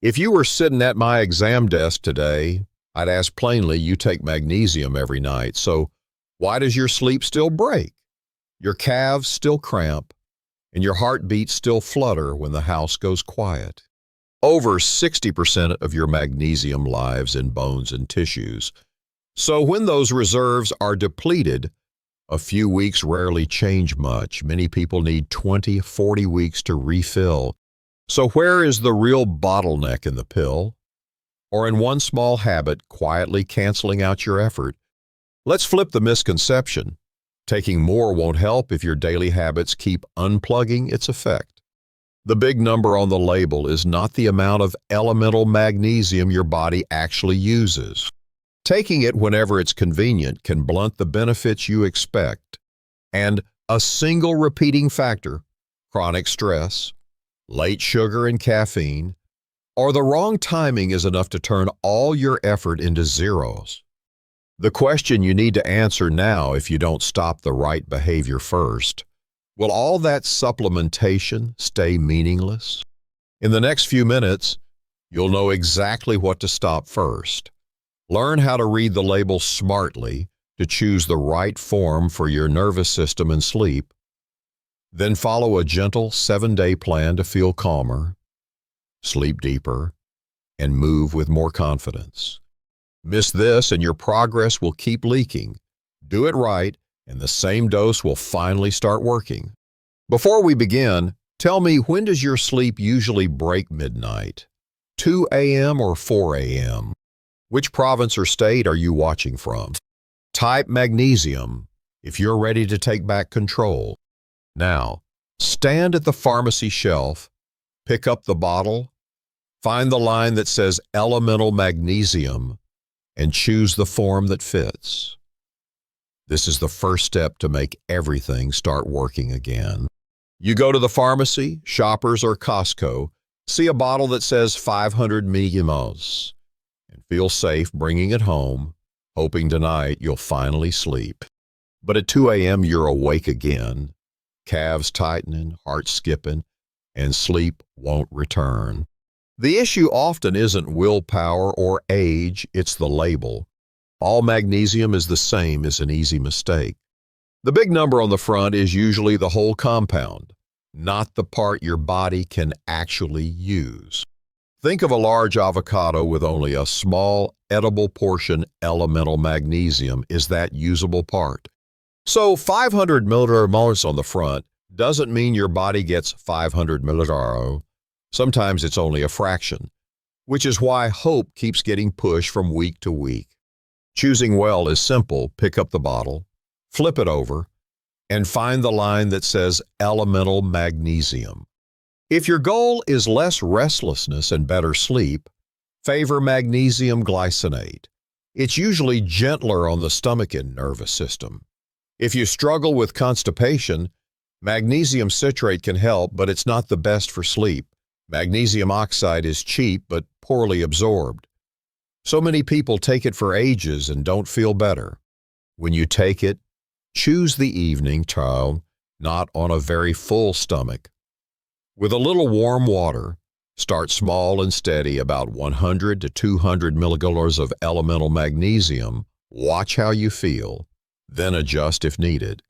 If you were sitting at my exam desk today, I'd ask plainly, you take magnesium every night, so why does your sleep still break? Your calves still cramp, and your heartbeat still flutter when the house goes quiet. Over 60% of your magnesium lives in bones and tissues. So when those reserves are depleted, a few weeks rarely change much. Many people need 20, 40 weeks to refill. So where is the real bottleneck in the pill? Or in one small habit quietly canceling out your effort? Let's flip the misconception. Taking more won't help if your daily habits keep unplugging its effect. The big number on the label is not the amount of elemental magnesium your body actually uses. Taking it whenever it's convenient can blunt the benefits you expect. And a single repeating factor, chronic stress, late sugar and caffeine, or the wrong timing is enough to turn all your effort into zeros. The question you need to answer now if you don't stop the right behavior first: will all that supplementation stay meaningless? In the next few minutes, you'll know exactly what to stop first. Learn how to read the label smartly to choose the right form for your nervous system and sleep. Then follow a gentle 7-day plan to feel calmer, sleep deeper, and move with more confidence. Miss this and your progress will keep leaking. Do it right, and the same dose will finally start working. Before we begin, tell me, when does your sleep usually break midnight? 2 a.m. or 4 a.m.? Which province or state are you watching from? Type magnesium if you're ready to take back control. Now, stand at the pharmacy shelf, pick up the bottle, find the line that says elemental magnesium, and choose the form that fits. This is the first step to make everything start working again. You go to the pharmacy, Shoppers, or Costco, see a bottle that says 500 milligrams, and feel safe bringing it home, hoping tonight you'll finally sleep. But at 2 a.m. you're awake again, calves tightening, heart skipping, and sleep won't return. The issue often isn't willpower or age, it's the label. All magnesium is the same is an easy mistake. The big number on the front is usually the whole compound, not the part your body can actually use. Think of a large avocado with only a small, edible portion elemental magnesium is that usable part. So 500 milliliters on the front doesn't mean your body gets 500 milliliters. Sometimes it's only a fraction, which is why hope keeps getting pushed from week to week. Choosing well is simple. Pick up the bottle, flip it over, and find the line that says elemental magnesium. If your goal is less restlessness and better sleep, favor magnesium glycinate. It's usually gentler on the stomach and nervous system. If you struggle with constipation, magnesium citrate can help, but it's not the best for sleep. Magnesium oxide is cheap but poorly absorbed. So many people take it for ages and don't feel better. When you take it, choose the evening time, not on a very full stomach. With a little warm water, start small and steady, about 100 to 200 milliliters of elemental magnesium. Watch how you feel, then adjust if needed.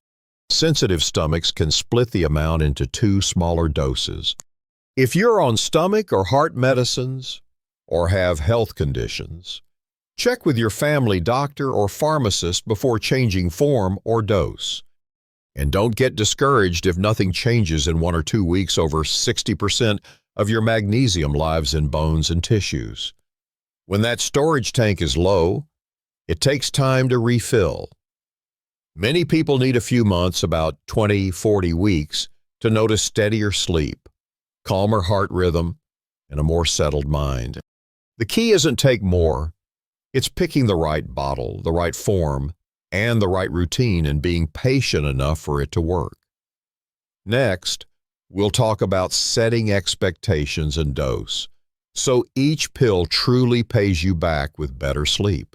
Sensitive stomachs can split the amount into 2 smaller doses. If you're on stomach or heart medicines or have health conditions, check with your family doctor or pharmacist before changing form or dose. And don't get discouraged if nothing changes in 1 or 2 weeks. Over 60% of your magnesium lives in bones and tissues. When that storage tank is low, it takes time to refill. Many people need a few months, about 20, 40 weeks, to notice steadier sleep, calmer heart rhythm, and a more settled mind. The key isn't take more. It's picking the right bottle, the right form, and the right routine, and being patient enough for it to work. Next, we'll talk about setting expectations and dose, so each pill truly pays you back with better sleep.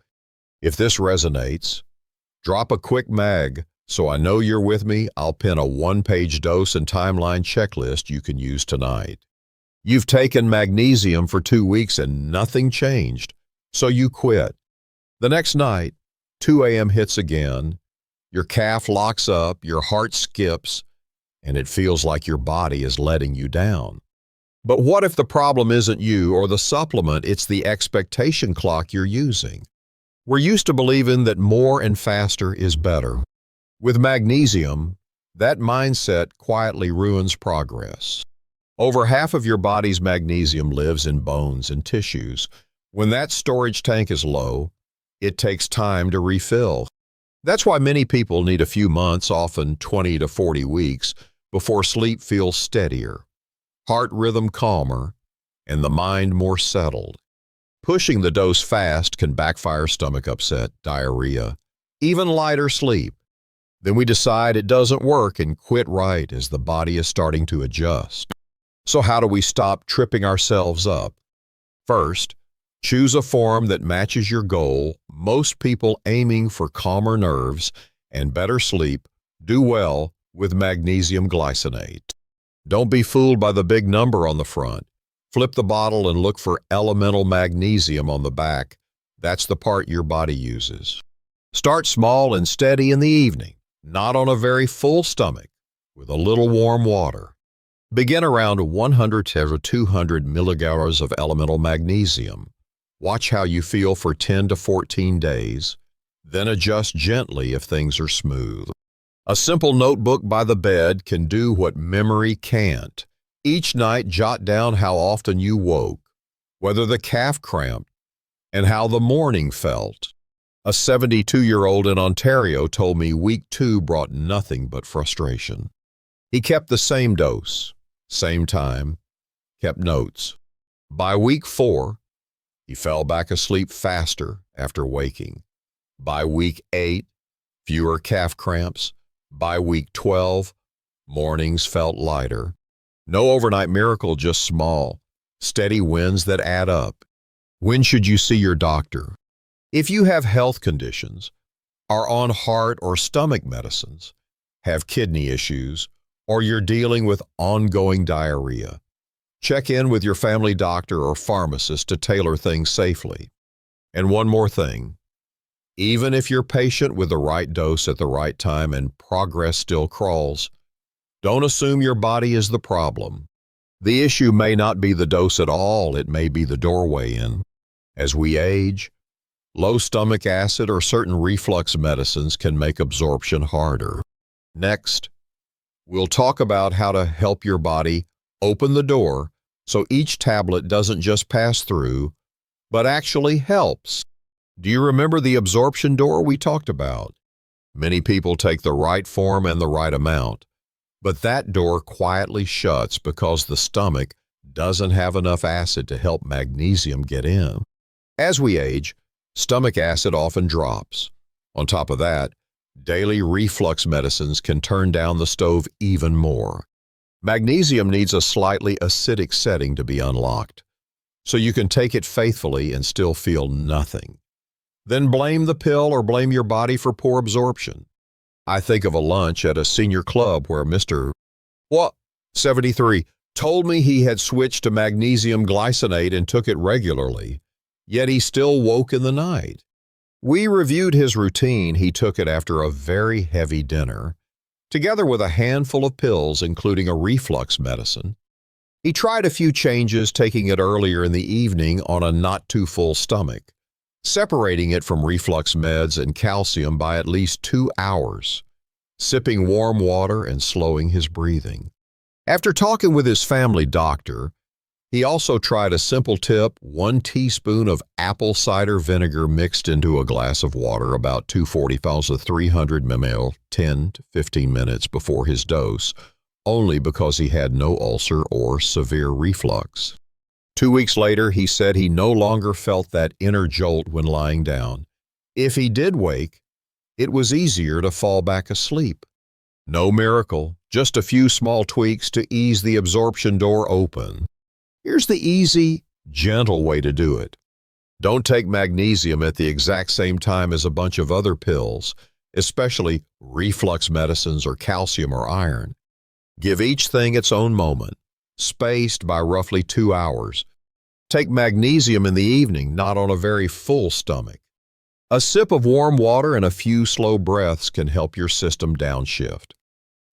If this resonates, drop a quick mag so I know you're with me. I'll pin a 1-page dose and timeline checklist you can use tonight. You've taken magnesium for 2 weeks and nothing changed, so you quit. The next night, 2 a.m. hits again, your calf locks up, your heart skips, and it feels like your body is letting you down. But what if the problem isn't you or the supplement, it's the expectation clock you're using? We're used to believing that more and faster is better. With magnesium, that mindset quietly ruins progress. Over half of your body's magnesium lives in bones and tissues. When that storage tank is low, it takes time to refill. That's why many people need a few months, often 20 to 40 weeks, before sleep feels steadier, heart rhythm calmer, and the mind more settled. Pushing the dose fast can backfire stomach upset, diarrhea, even lighter sleep. Then we decide it doesn't work and quit right as the body is starting to adjust. So how do we stop tripping ourselves up? First, choose a form that matches your goal. Most people aiming for calmer nerves and better sleep do well with magnesium glycinate. Don't be fooled by the big number on the front. Flip the bottle and look for elemental magnesium on the back. That's the part your body uses. Start small and steady in the evening, not on a very full stomach, with a little warm water. Begin around 100 to 200 milligrams of elemental magnesium. Watch how you feel for 10 to 14 days, then adjust gently if things are smooth. A simple notebook by the bed can do what memory can't. Each night, jot down how often you woke, whether the calf cramped, and how the morning felt. A 72-year-old in Ontario told me week 2 brought nothing but frustration. He kept the same dose, same time, kept notes. By week 4, he fell back asleep faster after waking. By week 8, fewer calf cramps. By week 12, mornings felt lighter. No overnight miracle, just small, steady wins that add up. When should you see your doctor? If you have health conditions, are on heart or stomach medicines, have kidney issues, or you're dealing with ongoing diarrhea, check in with your family doctor or pharmacist to tailor things safely. And one more thing. Even if you're patient with the right dose at the right time and progress still crawls, don't assume your body is the problem. The issue may not be the dose at all, it may be the doorway in. As we age, low stomach acid or certain reflux medicines can make absorption harder. Next, we'll talk about how to help your body open the door so each tablet doesn't just pass through, but actually helps. Do you remember the absorption door we talked about? Many people take the right form and the right amount, but that door quietly shuts because the stomach doesn't have enough acid to help magnesium get in. As we age, stomach acid often drops. On top of that, daily reflux medicines can turn down the stove even more. Magnesium needs a slightly acidic setting to be unlocked, so you can take it faithfully and still feel nothing. Then blame the pill or blame your body for poor absorption. I think of a lunch at a senior club where Mr. 73 told me he had switched to magnesium glycinate and took it regularly, yet he still woke in the night. We reviewed his routine. He took it after a very heavy dinner, together with a handful of pills, including a reflux medicine. He tried a few changes, taking it earlier in the evening on a not-too-full stomach, separating it from reflux meds and calcium by at least 2 hours, sipping warm water and slowing his breathing. After talking with his family doctor, he also tried a simple tip: 1 teaspoon of apple cider vinegar mixed into a glass of water, about 240 of 300 ml, 10 to 15 minutes before his dose, only because he had no ulcer or severe reflux. 2 weeks later, he said he no longer felt that inner jolt when lying down. If he did wake, it was easier to fall back asleep. No miracle, just a few small tweaks to ease the absorption door open. Here's the easy, gentle way to do it. Don't take magnesium at the exact same time as a bunch of other pills, especially reflux medicines or calcium or iron. Give each thing its own moment. spaced by roughly 2 hours. Take magnesium in the evening, not on a very full stomach. A sip of warm water and a few slow breaths can help your system downshift.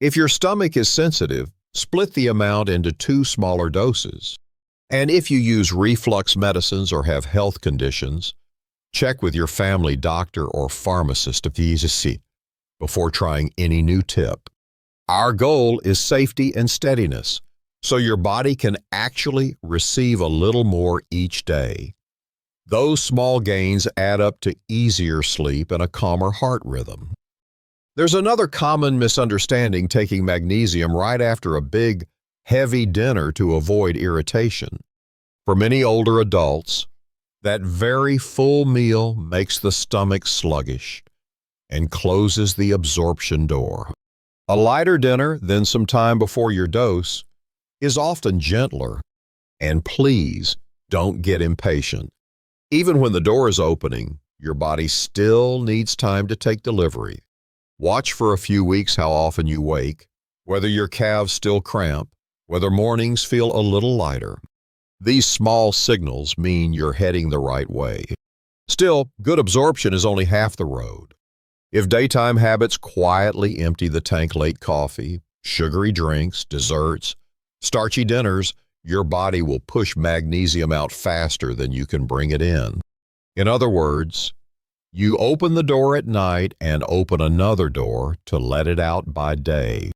If your stomach is sensitive, split the amount into 2 smaller doses. And if you use reflux medicines or have health conditions, check with your family doctor or pharmacist before trying any new tip. Our goal is safety and steadiness, so your body can actually receive a little more each day. Those small gains add up to easier sleep and a calmer heart rhythm. There's another common misunderstanding taking magnesium right after a big, heavy dinner to avoid irritation. For many older adults, that very full meal makes the stomach sluggish and closes the absorption door. A lighter dinner, then some time before your dose, is often gentler. And please don't get impatient. Even when the door is opening, your body still needs time to take delivery. Watch for a few weeks how often you wake, whether your calves still cramp, whether mornings feel a little lighter. These small signals mean you're heading the right way. Still, good absorption is only half the road. If daytime habits quietly empty the tank late coffee, sugary drinks, desserts, starchy dinners, your body will push magnesium out faster than you can bring it in. In other words, you open the door at night and open another door to let it out by day.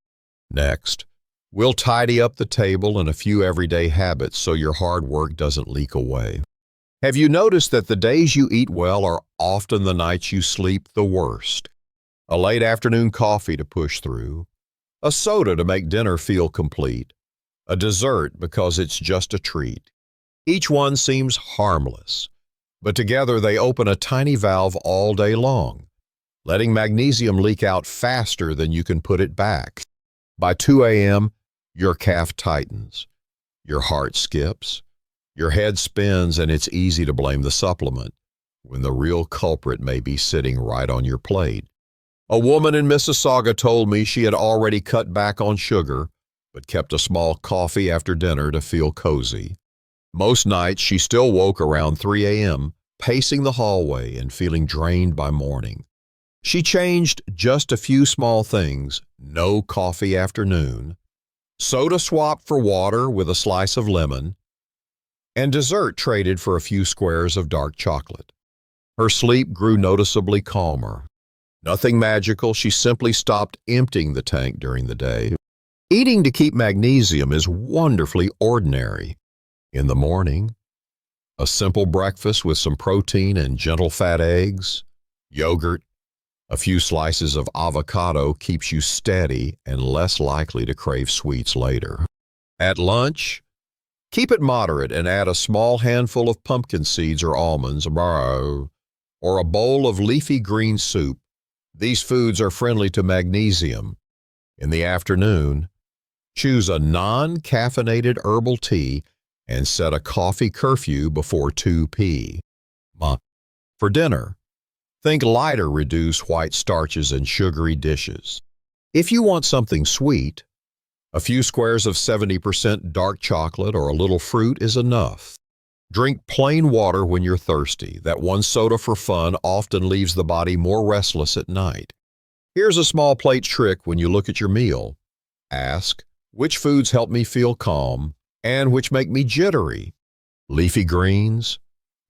Next, we'll tidy up the table and a few everyday habits so your hard work doesn't leak away. Have you noticed that the days you eat well are often the nights you sleep the worst? A late afternoon coffee to push through, a soda to make dinner feel complete, a dessert because it's just a treat. Each one seems harmless, but together they open a tiny valve all day long, letting magnesium leak out faster than you can put it back. By 2 a.m., your calf tightens, your heart skips, your head spins, and it's easy to blame the supplement when the real culprit may be sitting right on your plate. A woman in Mississauga told me she had already cut back on sugar, but kept a small coffee after dinner to feel cozy. Most nights she still woke around 3 a.m., pacing the hallway and feeling drained by morning. She changed just a few small things: no coffee afternoon, soda swapped for water with a slice of lemon, and dessert traded for a few squares of dark chocolate. Her sleep grew noticeably calmer. Nothing magical, she simply stopped emptying the tank during the day. Eating to keep magnesium is wonderfully ordinary. In the morning, a simple breakfast with some protein and gentle fat eggs, yogurt, a few slices of avocado keeps you steady and less likely to crave sweets later. At lunch, keep it moderate and add a small handful of pumpkin seeds or almonds, or a bowl of leafy green soup. These foods are friendly to magnesium. In the afternoon, choose a non-caffeinated herbal tea and set a coffee curfew before 2 p.m. For dinner, think lighter reduced white starches and sugary dishes. If you want something sweet, a few squares of 70% dark chocolate or a little fruit is enough. Drink plain water when you're thirsty. That one soda for fun often leaves the body more restless at night. Here's a small plate trick when you look at your meal. Ask, which foods help me feel calm and which make me jittery? Leafy greens,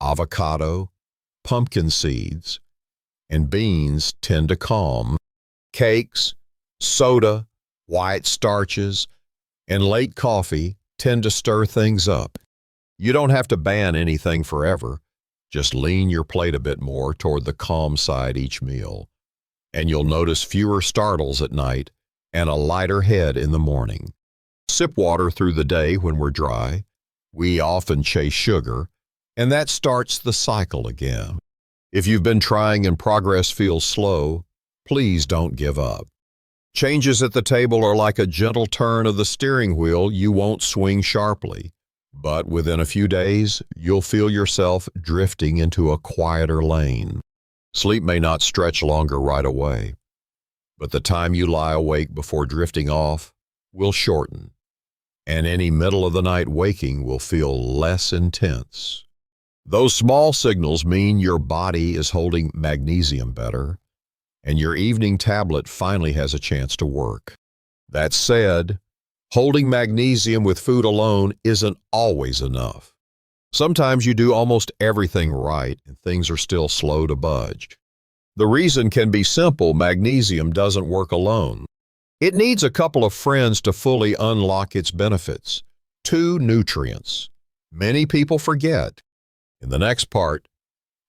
avocado, pumpkin seeds, and beans tend to calm. Cakes, soda, white starches, and late coffee tend to stir things up. You don't have to ban anything forever. Just lean your plate a bit more toward the calm side each meal, and you'll notice fewer startles at night and a lighter head in the morning. Sip water through the day when we're dry. We often chase sugar, and that starts the cycle again. If you've been trying and progress feels slow, please don't give up. Changes at the table are like a gentle turn of the steering wheel. You won't swing sharply, but within a few days, you'll feel yourself drifting into a quieter lane. Sleep may not stretch longer right away, but the time you lie awake before drifting off will shorten. and any middle-of-the-night waking will feel less intense. Those small signals mean your body is holding magnesium better, and your evening tablet finally has a chance to work. That said, holding magnesium with food alone isn't always enough. Sometimes you do almost everything right and things are still slow to budge. The reason can be simple: magnesium doesn't work alone. It needs a couple of friends to fully unlock its benefits. 2 nutrients. Many people forget. In the next part,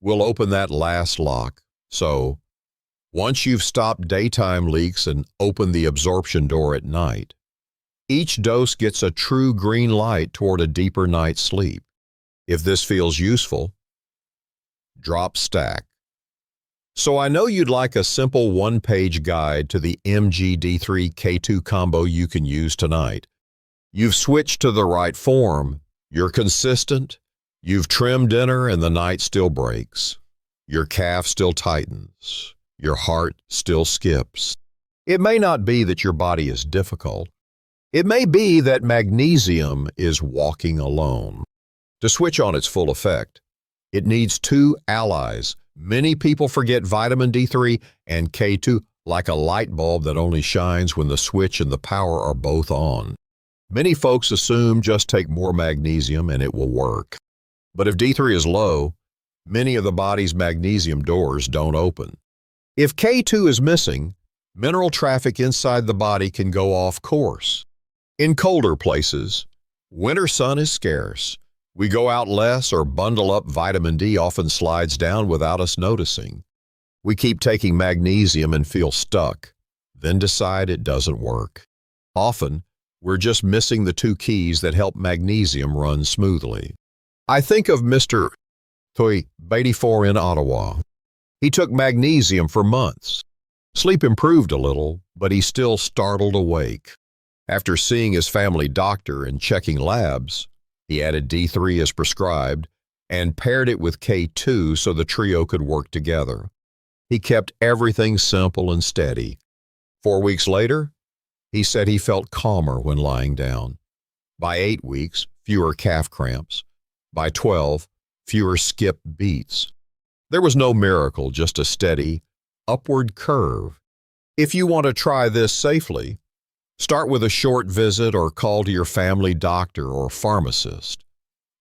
we'll open that last lock. So, once you've stopped daytime leaks and opened the absorption door at night, each dose gets a true green light toward a deeper night's sleep. If this feels useful, drop stack. So I know you'd like a simple one-page guide to the MGD3K2 combo you can use tonight. You've switched to the right form. You're consistent. You've trimmed dinner and the night still breaks. Your calf still tightens. Your heart still skips. It may not be that your body is difficult. It may be that magnesium is walking alone. To switch on its full effect, it needs 2 allies. Many people forget vitamin D3 and K2 like a light bulb that only shines when the switch and the power are both on. Many folks assume just take more magnesium and it will work. But if D3 is low, many of the body's magnesium doors don't open. If K2 is missing, mineral traffic inside the body can go off course. In colder places, winter sun is scarce. We go out less or bundle up. Vitamin D often slides down without us noticing. We keep taking magnesium and feel stuck, then decide it doesn't work. Often, we're just missing the 2 keys that help magnesium run smoothly. I think of Mr. 84 in Ottawa. He took magnesium for months. Sleep improved a little, but he still startled awake. After seeing his family doctor and checking labs, he added D3 as prescribed and paired it with K2 so the trio could work together. He kept everything simple and steady. 4 weeks later, he said he felt calmer when lying down. By 8 weeks, fewer calf cramps. By 12, fewer skip beats. There was no miracle, just a steady, upward curve. If you want to try this safely, start with a short visit or call to your family doctor or pharmacist.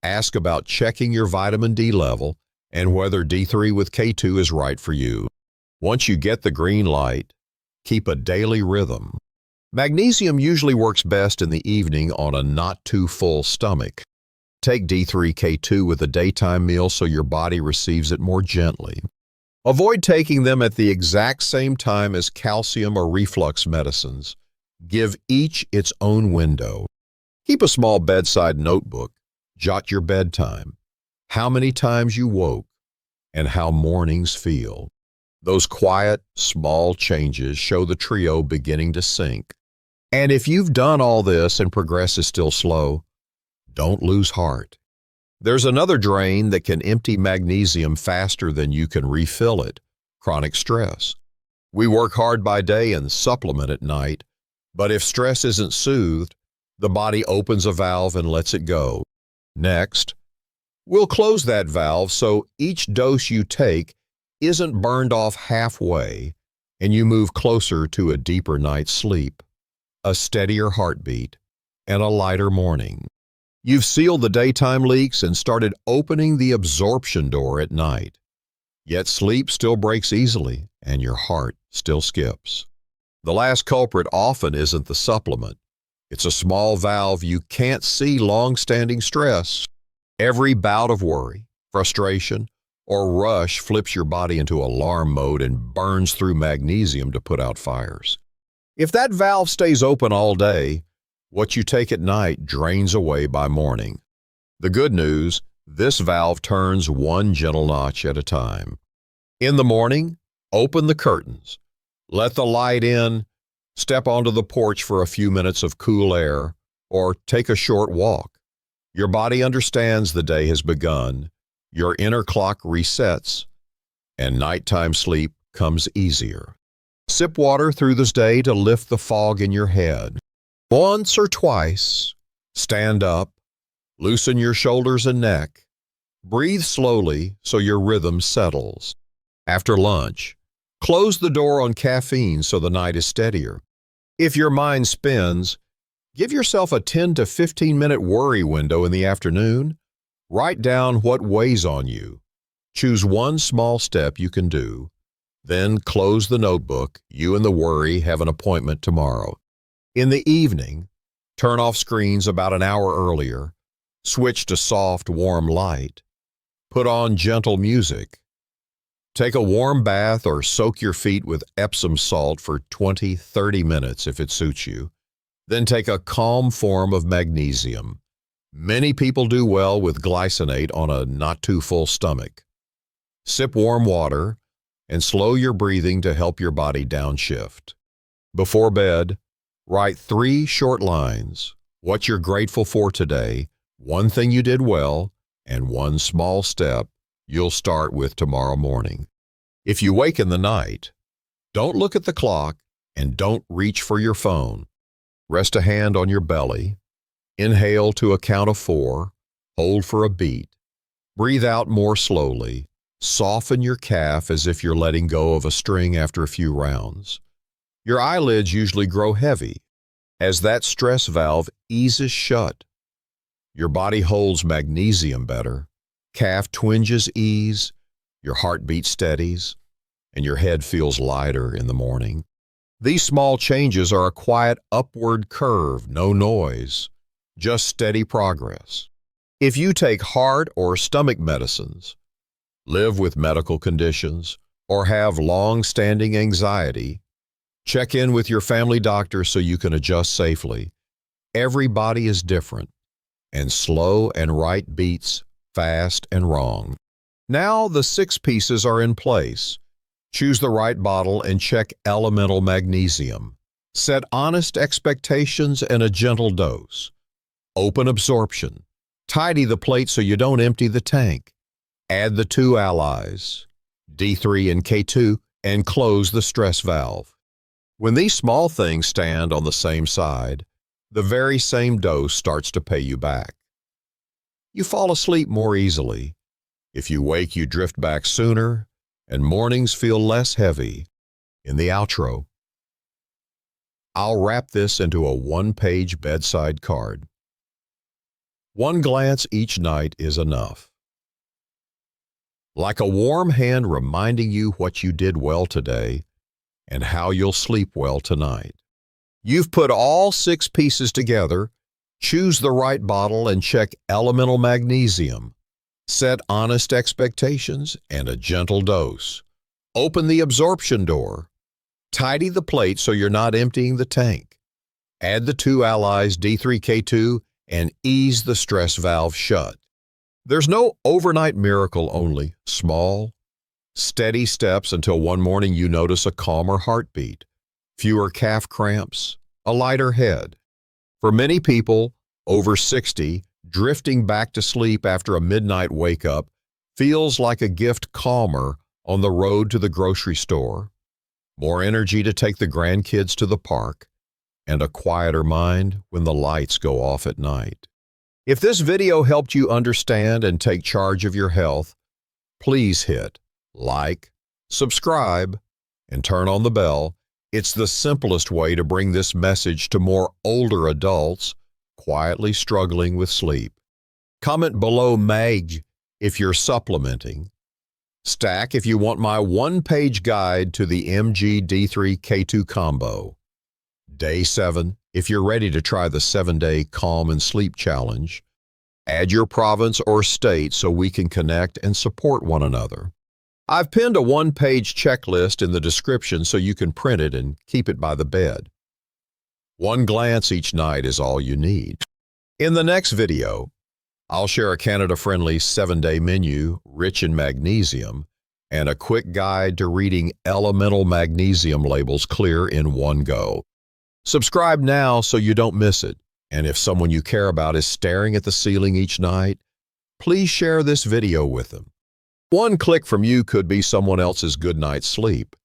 Ask about checking your vitamin D level and whether D3 with K2 is right for you. Once you get the green light, keep a daily rhythm. Magnesium usually works best in the evening on a not too full stomach. Take D3K2 with a daytime meal so your body receives it more gently. Avoid taking them at the exact same time as calcium or reflux medicines. Give each its own window. Keep a small bedside notebook. Jot your bedtime, how many times you woke, and how mornings feel. Those quiet, small changes show the trio beginning to sync. And if you've done all this and progress is still slow, don't lose heart. There's another drain that can empty magnesium faster than you can refill it: chronic stress. We work hard by day and supplement at night, but if stress isn't soothed, the body opens a valve and lets it go. Next, we'll close that valve so each dose you take isn't burned off halfway and you move closer to a deeper night's sleep, a steadier heartbeat, and a lighter morning. You've sealed the daytime leaks and started opening the absorption door at night. Yet sleep still breaks easily and your heart still skips. The last culprit often isn't the supplement. It's a small valve you can't see: long-standing stress. Every bout of worry, frustration, or rush flips your body into alarm mode and burns through magnesium to put out fires. If that valve stays open all day, what you take at night drains away by morning. The good news: this valve turns one gentle notch at a time. In the morning, open the curtains. Let the light in. Step onto the porch for a few minutes of cool air, or take a short walk. Your body understands the day has begun, your inner clock resets, and nighttime sleep comes easier. Sip water through this day to lift the fog in your head. Once or twice, Stand up, loosen your shoulders and neck. Breathe slowly so your rhythm settles. After lunch, close the door on caffeine so the night is steadier. If your mind spins, give yourself a 10 to 15-minute worry window in the afternoon. Write down what weighs on you. Choose one small step you can do. Then close the notebook. You and the worry have an appointment tomorrow. In the evening, turn off screens about an hour earlier. Switch to soft, warm light. Put on gentle music. Take a warm bath or soak your feet with Epsom salt for 20-30 minutes if it suits you. Then take a calm form of magnesium. Many people do well with glycinate on a not too full stomach. Sip warm water and slow your breathing to help your body downshift. Before bed, write 3 short lines. What you're grateful for today, one thing you did well, and one small step you'll start with tomorrow morning. If you wake in the night, don't look at the clock and don't reach for your phone. Rest a hand on your belly. Inhale to a count of 4. Hold for a beat. Breathe out more slowly. Soften your calf as if you're letting go of a string after a few rounds. Your eyelids usually grow heavy as that stress valve eases shut. Your body holds magnesium better. Calf twinges ease, your heartbeat steadies, and your head feels lighter in the morning. These small changes are a quiet upward curve, no noise, just steady progress. If you take heart or stomach medicines, live with medical conditions, or have long-standing anxiety, check in with your family doctor so you can adjust safely. Every body is different, and slow and right beats fast and wrong. Now the 6 pieces are in place. Choose the right bottle and check elemental magnesium. Set honest expectations and a gentle dose. Open absorption. Tidy the plate so you don't empty the tank. Add the 2 allies, D3 and K2, and close the stress valve. When these small things stand on the same side, the very same dose starts to pay you back. You fall asleep more easily. If you wake, you drift back sooner, and mornings feel less heavy. In the outro, I'll wrap this into a 1-page bedside card. One glance each night is enough. Like a warm hand reminding you what you did well today and how you'll sleep well tonight. You've put all 6 pieces together. Choose the right bottle and check elemental magnesium. Set honest expectations and a gentle dose. Open the absorption door. Tidy the plate so you're not emptying the tank. Add the 2 allies D3K2 and ease the stress valve shut. There's no overnight miracle, only small, steady steps until one morning you notice a calmer heartbeat, fewer calf cramps, a lighter head. For many people, over 60, drifting back to sleep after a midnight wake-up feels like a gift calmer on the road to the grocery store, more energy to take the grandkids to the park, and a quieter mind when the lights go off at night. If this video helped you understand and take charge of your health, please hit like, subscribe, and turn on the bell. It's the simplest way to bring this message to more older adults quietly struggling with sleep. Comment below MAG if you're supplementing. Stack if you want my 1-page guide to the MG-D3K2 combo. Day 7 if you're ready to try the 7-day Calm and Sleep Challenge. Add your province or state so we can connect and support one another. I've pinned a 1-page checklist in the description so you can print it and keep it by the bed. One glance each night is all you need. In the next video, I'll share a Canada-friendly 7-day menu rich in magnesium and a quick guide to reading elemental magnesium labels clear in one go. Subscribe now so you don't miss it. And if someone you care about is staring at the ceiling each night, please share this video with them. One click from you could be someone else's good night's sleep.